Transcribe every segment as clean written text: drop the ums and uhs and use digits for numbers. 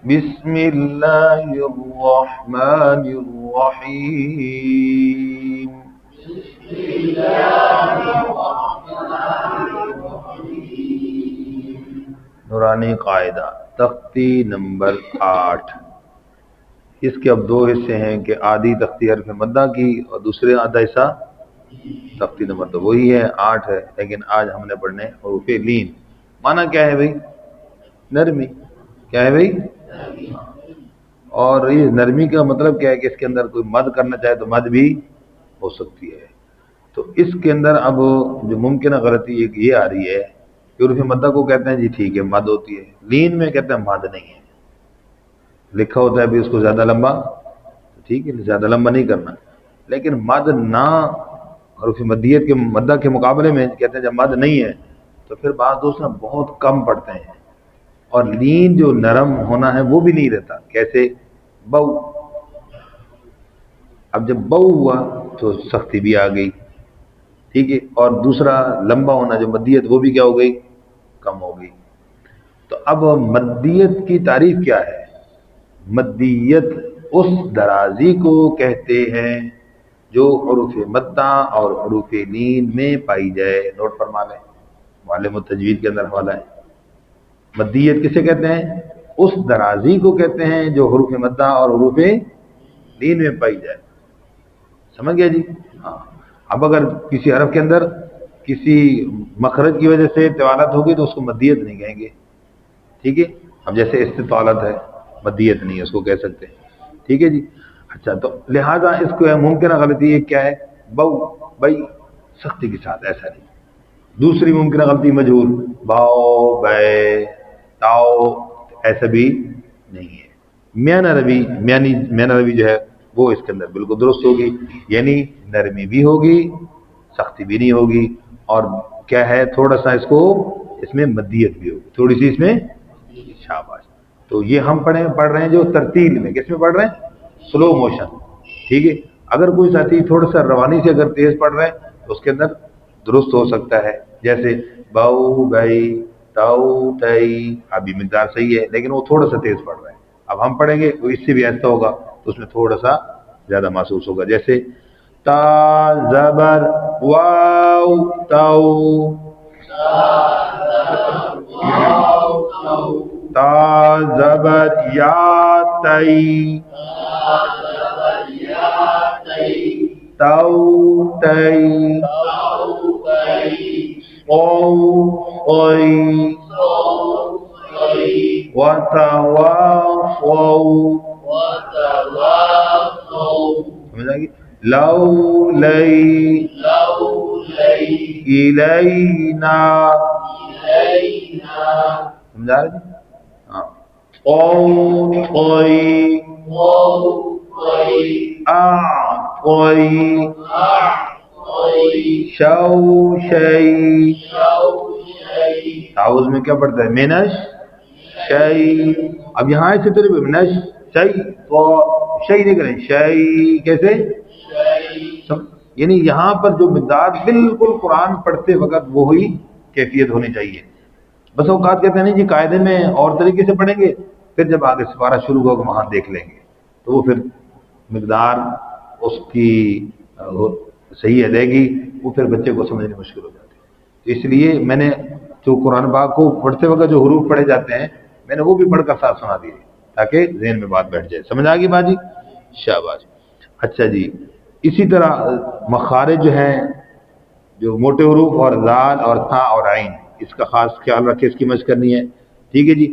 بسم اللہ الرحمن الرحیم. نورانی قاعدہ تختی نمبر 8. اس کے اب دو حصے ہیں کہ آدھی تختی حرف مدہ کی اور دوسرے آدھا حصہ تختی نمبر تو وہی ہے 8 ہے، لیکن آج ہم نے پڑھنے حروف لین. معنی کیا ہے بھائی؟ نرمی. کیا ہے بھائی؟ اور یہ نرمی کا مطلب کیا ہے کہ اس کے اندر کوئی مد کرنا چاہے تو مد بھی ہو سکتی ہے. تو اس کے اندر اب جو ممکنہ غلطی ایک یہ آ رہی ہے کہ حروف مدہ کو کہتے ہیں جی ٹھیک ہے مد ہوتی ہے، لین میں کہتے ہیں مد نہیں ہے. لکھا ہوتا ہے بھی اس کو زیادہ لمبا، ٹھیک ہے زیادہ لمبا نہیں کرنا، لیکن مد نہ حروف مدیت کے مدہ کے مقابلے میں کہتے ہیں جب مد نہیں ہے تو پھر بعض دوست نا بہت کم پڑھتے ہیں، اور لین جو نرم ہونا ہے وہ بھی نہیں رہتا. کیسے؟ بو. اب جب بو ہوا تو سختی بھی آ گئی، ٹھیک ہے، اور دوسرا لمبا ہونا جو مدیت وہ بھی کیا ہو گئی؟ کم ہو گئی. تو اب مدیت کی تعریف کیا ہے؟ مدیت اس درازی کو کہتے ہیں جو حروف مدہ اور حروف لین میں پائی جائے. نوٹ فرما لیں، معلم التجوید کے اندر حوالہ ہے. مدیت کسے کہتے ہیں؟ اس درازی کو کہتے ہیں جو حروف مدہ اور حروف لین میں پائی جائے. سمجھ گیا جی؟ ہاں. اب اگر کسی حرف کے اندر کسی مخرج کی وجہ سے طوالت ہوگی تو اس کو مدیت نہیں کہیں گے، ٹھیک ہے. اب جیسے استطالت ہے، مدیت نہیں ہے، اس کو کہہ سکتے ہیں، ٹھیک ہے جی. اچھا، تو لہذا اس کو ممکنہ غلطی یہ کیا ہے؟ بو بئی سختی کے ساتھ، ایسا نہیں. دوسری ممکنہ غلطی مجہول، باؤ بے تاؤ، ایسا بھی نہیں ہے. میانہ روی، میانہ روی جو ہے وہ اس کے اندر بالکل درست ہوگی، یعنی نرمی بھی ہوگی، سختی بھی نہیں ہوگی، اور کیا ہے تھوڑا سا اس میں مدیت بھی ہوگی، تھوڑی سی اس میں. شاباش. تو یہ ہم پڑھ رہے ہیں جو ترتیل میں، کس میں پڑھ رہے ہیں؟ سلو موشن، ٹھیک ہے. اگر کوئی ساتھی تھوڑا سا روانی سے اگر تیز پڑھ رہے ہیں تو اس کے اندر درست ہو سکتا ہے، جیسے باؤ بئی تاؤ تئی، ابھی مقدار صحیح ہے لیکن وہ تھوڑا سا تیز پڑھ رہے ہیں. اب ہم پڑھیں گے تو اس سے بھی ایسا ہوگا تو اس میں تھوڑا سا زیادہ محسوس ہوگا، جیسے تا زبر واو تاؤ، تا زبر یا تئی، تاؤ تئی، او اوئی، وتواصوا، سمجھ آئے گی؟ لو لئی، الینا، سمجھا رہے جی؟ ہاں. اوئی، اعطئی، شوشئی. تعوذ میں کیا پڑتا ہے؟ منش شئی. اب یہاں سے تو منش شئی تو شئی نہیں کریں، شئی کیسے؟ یعنی یہاں پر جو مقدار بالکل قرآن پڑھتے وقت وہی کیفیت ہونی چاہیے. بس اوقات کہتے ہیں نہیں جی قاعدے میں اور طریقے سے پڑھیں گے، پھر جب آگے سپارہ شروع ہوگا وہاں دیکھ لیں گے تو وہ پھر مقدار اس کی صحیح رہے گی، وہ پھر بچے کو سمجھنے مشکل ہو جاتی ہے. تو اس لیے میں نے جو قرآن پاک کو پڑھتے وقت جو حروف پڑھے جاتے ہیں میں نے وہ بھی پڑھ کر ساتھ سنا دیے تاکہ ذہن میں بات بیٹھ جائے. سمجھ آ گئی باجی؟ شاباش. اچھا جی، اسی طرح مخارج جو ہیں، جو موٹے حروف اور زال اور تھا اور عین، اس کا خاص خیال رکھے، اس کی مشق کرنی ہے، ٹھیک ہے جی.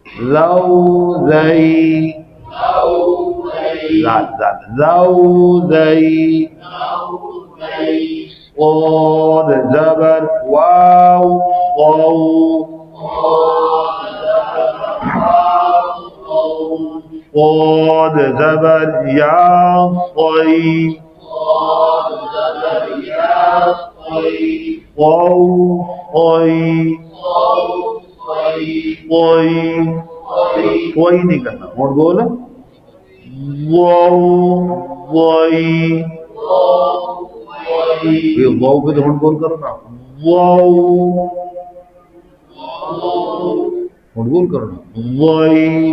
زو زئی، زال زال، زو زئی، اور زبر واو واو، اور زبر یا صئی، واو اوئی، اوئی اوئی نہیں کرنا، اور بول واو وائی، یہ واو پہ تو ہونٹ بول کرو نا، واو ہونٹ بول کرو نا، وائی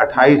28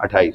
28।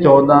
14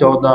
14